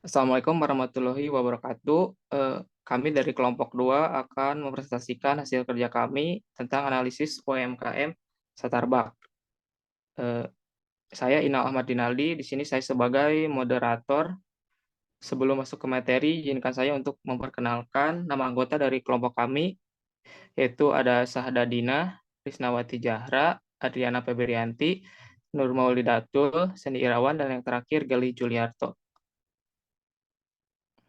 Assalamualaikum warahmatullahi wabarakatuh. Kami dari kelompok 2 akan mempresentasikan hasil kerja kami tentang analisis UMKM Starbucks. Eh, saya Inal Ahmad Dinaldi, di sini saya sebagai moderator. Sebelum masuk ke materi, izinkan saya untuk memperkenalkan nama anggota dari kelompok kami, yaitu ada Sahada Dina, Risnawati Jahra, Adriana Febrianti, Nur Maulidatul, Sandy Irawan, dan yang terakhir Gali Juliarto.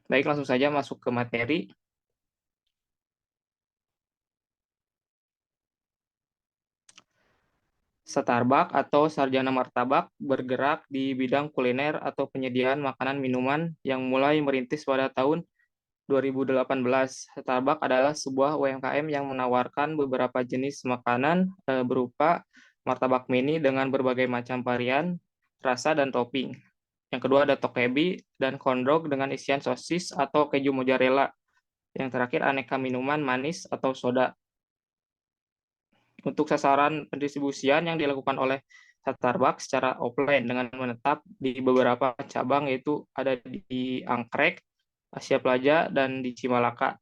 Baik, langsung saja masuk ke materi. Starbucks atau Sarjana Martabak bergerak di bidang kuliner atau penyediaan makanan minuman yang mulai merintis pada tahun 2018. Starbucks adalah sebuah UMKM yang menawarkan beberapa jenis makanan berupa martabak mini dengan berbagai macam varian, rasa, dan topping. Yang kedua ada tokebi dan kondrok dengan isian sosis atau keju mozzarella. Yang terakhir aneka minuman manis atau soda. Untuk sasaran pendistribusian yang dilakukan oleh Starbucks secara offline dengan menetap di beberapa cabang, yaitu ada di Angkrek, Asia Plaza, dan di Cimalaka.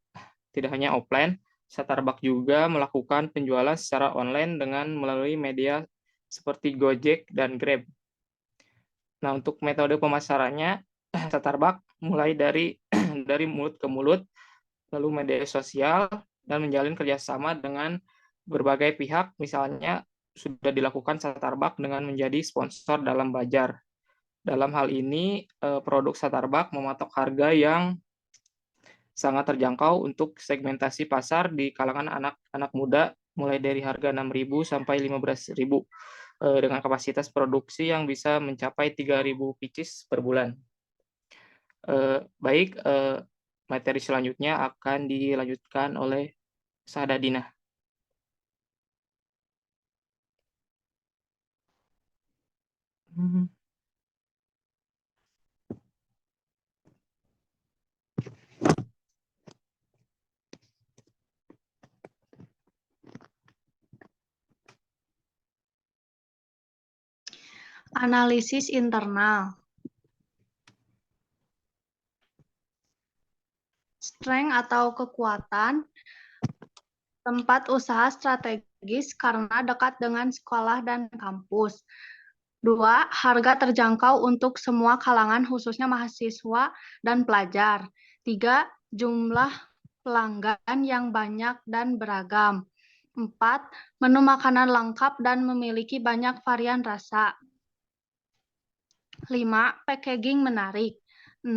Tidak hanya offline, Starbucks juga melakukan penjualan secara online dengan melalui media seperti Gojek dan Grab. Nah, untuk metode pemasarannya, Starbucks mulai dari mulut ke mulut, lalu media sosial, dan menjalin kerjasama dengan berbagai pihak, misalnya sudah dilakukan Starbucks dengan menjadi sponsor dalam Bajar. Dalam hal ini, produk Starbucks mematok harga yang sangat terjangkau untuk segmentasi pasar di kalangan anak-anak muda, mulai dari harga 6.000 sampai 15.000, dengan kapasitas produksi yang bisa mencapai 3.000 pieces per bulan. Baik, materi selanjutnya akan dilanjutkan oleh Sadadina. Analisis internal. Strength atau kekuatan tempat usaha strategis karena dekat dengan sekolah dan kampus. 2. Harga terjangkau untuk semua kalangan khususnya mahasiswa dan pelajar. 3. Jumlah pelanggan yang banyak dan beragam. 4. Menu makanan lengkap dan memiliki banyak varian rasa. 5. Packaging menarik. 6.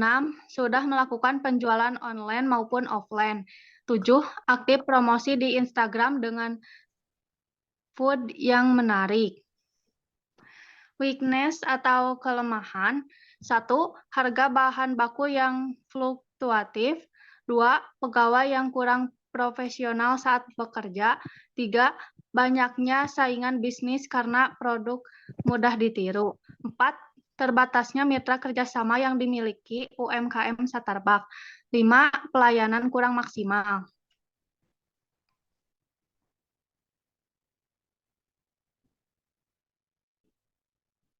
Sudah melakukan penjualan online maupun offline. 7. Aktif promosi di Instagram dengan food yang menarik. Weakness atau kelemahan. 1. Harga bahan baku yang fluktuatif. 2. Pegawai yang kurang profesional saat bekerja. 3. Banyaknya saingan bisnis karena produk mudah ditiru. 4. Terbatasnya mitra kerjasama yang dimiliki UMKM Starbucks. 5. Pelayanan kurang maksimal.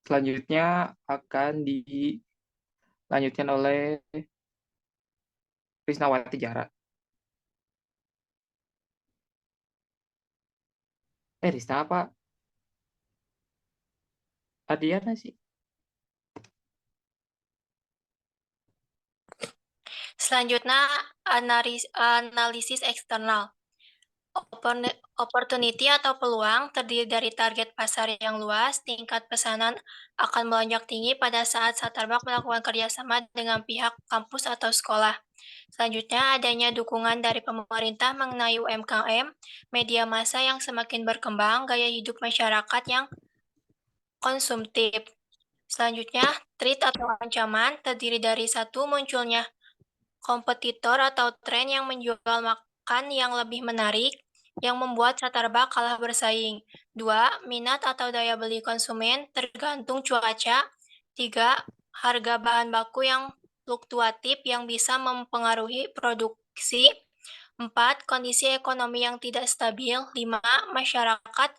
Selanjutnya akan dilanjutkan oleh Risnawati Jara. Risna apa? Adiana sih. Selanjutnya, analisis eksternal. Opportunity atau peluang terdiri dari target pasar yang luas, tingkat pesanan akan melonjak tinggi pada saat Starbucks melakukan kerjasama dengan pihak kampus atau sekolah. Selanjutnya, adanya dukungan dari pemerintah mengenai UMKM, media massa yang semakin berkembang, gaya hidup masyarakat yang konsumtif. Selanjutnya, threat atau ancaman terdiri dari satu, munculnya kompetitor atau tren yang menjual makan yang lebih menarik, yang membuat Starbucks kalah bersaing. 2. Minat atau daya beli konsumen tergantung cuaca. 3. Harga bahan baku yang fluktuatif yang bisa mempengaruhi produksi. 4. Kondisi ekonomi yang tidak stabil. 5. Masyarakat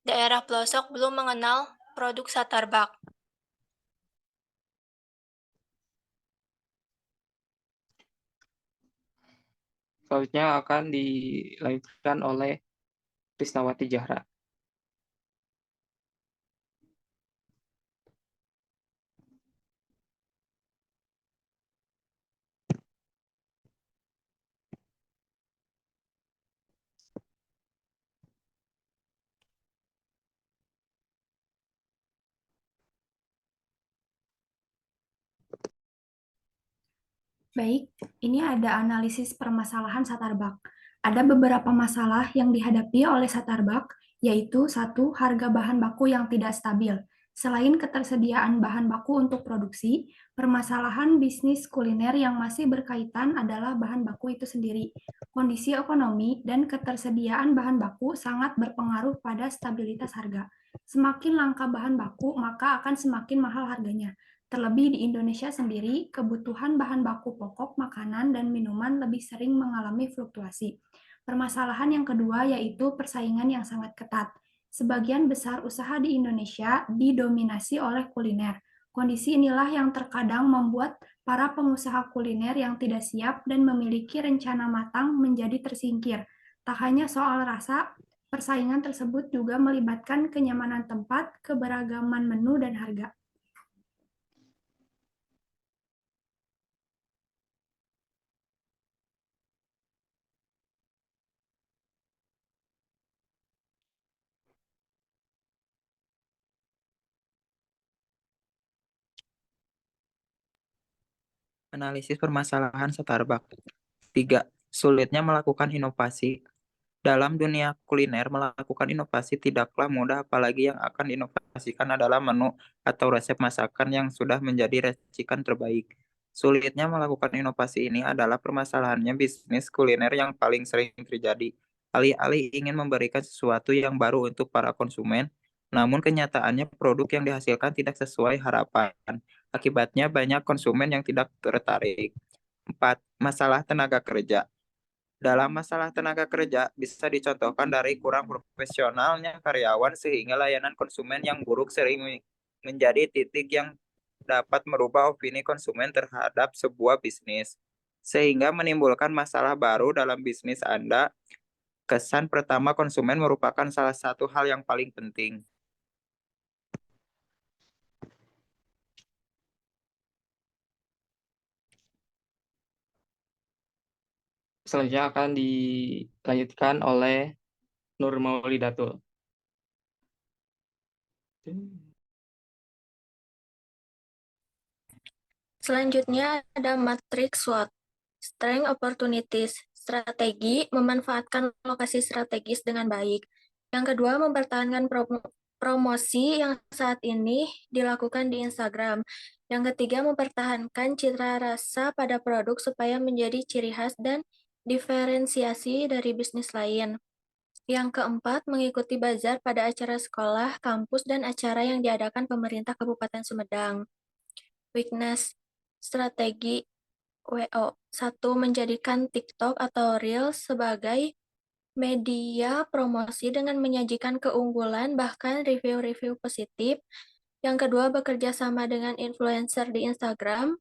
daerah pelosok belum mengenal produk Starbucks. Selanjutnya akan dilanjutkan oleh Krisnawati Jahra. Baik, ini ada analisis permasalahan Starbucks. Ada beberapa masalah yang dihadapi oleh Starbucks, yaitu satu, harga bahan baku yang tidak stabil. Selain ketersediaan bahan baku untuk produksi, permasalahan bisnis kuliner yang masih berkaitan adalah bahan baku itu sendiri. Kondisi ekonomi dan ketersediaan bahan baku sangat berpengaruh pada stabilitas harga. Semakin langka bahan baku, maka akan semakin mahal harganya. Terlebih di Indonesia sendiri, kebutuhan bahan baku pokok makanan dan minuman lebih sering mengalami fluktuasi. Permasalahan yang kedua yaitu persaingan yang sangat ketat. Sebagian besar usaha di Indonesia didominasi oleh kuliner. Kondisi inilah yang terkadang membuat para pengusaha kuliner yang tidak siap dan memiliki rencana matang menjadi tersingkir. Tak hanya soal rasa, persaingan tersebut juga melibatkan kenyamanan tempat, keberagaman menu, dan harga. Analisis permasalahan Starbucks. 3. Sulitnya melakukan inovasi. Dalam dunia kuliner, melakukan inovasi tidaklah mudah, apalagi yang akan diinovasikan adalah menu atau resep masakan yang sudah menjadi racikan terbaik. Sulitnya melakukan inovasi ini adalah permasalahannya bisnis kuliner yang paling sering terjadi. Alih-alih ingin memberikan sesuatu yang baru untuk para konsumen, namun kenyataannya produk yang dihasilkan tidak sesuai harapan. Akibatnya banyak konsumen yang tidak tertarik. 4. Masalah tenaga kerja. Dalam masalah tenaga kerja, bisa dicontohkan dari kurang profesionalnya karyawan sehingga layanan konsumen yang buruk sering menjadi titik yang dapat merubah opini konsumen terhadap sebuah bisnis, sehingga menimbulkan masalah baru dalam bisnis Anda. Kesan pertama konsumen merupakan salah satu hal yang paling penting. Selanjutnya akan dilanjutkan oleh Nur Maulidatul. Selanjutnya ada matriks SWOT, Strength Opportunities, strategi memanfaatkan lokasi strategis dengan baik. Yang kedua, mempertahankan promosi yang saat ini dilakukan di Instagram. Yang ketiga, mempertahankan citra rasa pada produk supaya menjadi ciri khas dan diferensiasi dari bisnis lain. Yang keempat, mengikuti bazar pada acara sekolah, kampus, dan acara yang diadakan pemerintah Kabupaten Sumedang. Weakness, strategi WO. 1. Menjadikan TikTok atau Reels sebagai media promosi dengan menyajikan keunggulan bahkan review-review positif. Yang kedua, bekerja sama dengan influencer di Instagram.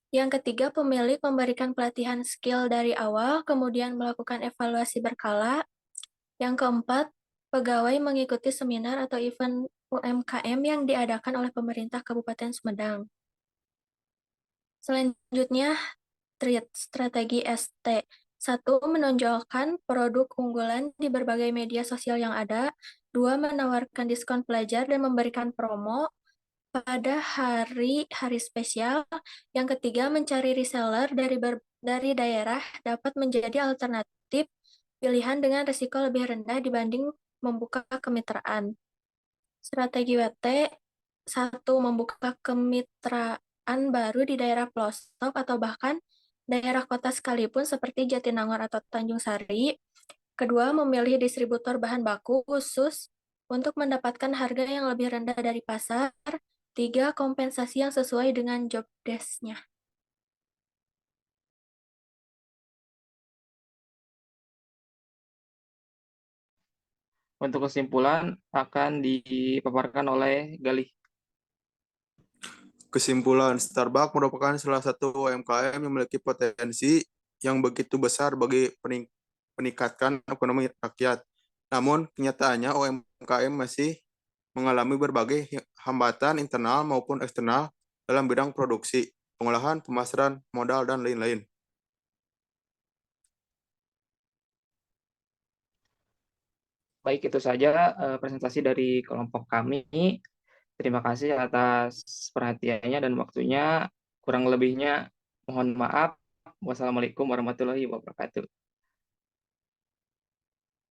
Yang ketiga, pemilik memberikan pelatihan skill dari awal, kemudian melakukan evaluasi berkala. Yang keempat, pegawai mengikuti seminar atau event UMKM yang diadakan oleh pemerintah Kabupaten Sumedang. Selanjutnya, strategi ST. 1. Menonjolkan produk unggulan di berbagai media sosial yang ada. 2. Menawarkan diskon pelajar dan memberikan promo pada hari-hari spesial. Yang ketiga, mencari reseller dari daerah dapat menjadi alternatif pilihan dengan risiko lebih rendah dibanding membuka kemitraan. Strategi WT. 1. Membuka kemitraan baru di daerah pelosok atau bahkan daerah kota sekalipun seperti Jatinangor atau Tanjung Sari. Kedua, memilih distributor bahan baku khusus untuk mendapatkan harga yang lebih rendah dari pasar. 3. Kompensasi yang sesuai dengan job desk-nya. Untuk kesimpulan akan dipaparkan oleh Galih. Kesimpulan, Starbucks merupakan salah satu UMKM yang memiliki potensi yang begitu besar bagi meningkatkan ekonomi rakyat. Namun, kenyataannya UMKM masih mengalami berbagai hambatan internal maupun eksternal dalam bidang produksi, pengolahan, pemasaran, modal, dan lain-lain. Baik, itu saja presentasi dari kelompok kami. Terima kasih atas perhatiannya dan waktunya. Kurang lebihnya mohon maaf. Wassalamualaikum warahmatullahi wabarakatuh.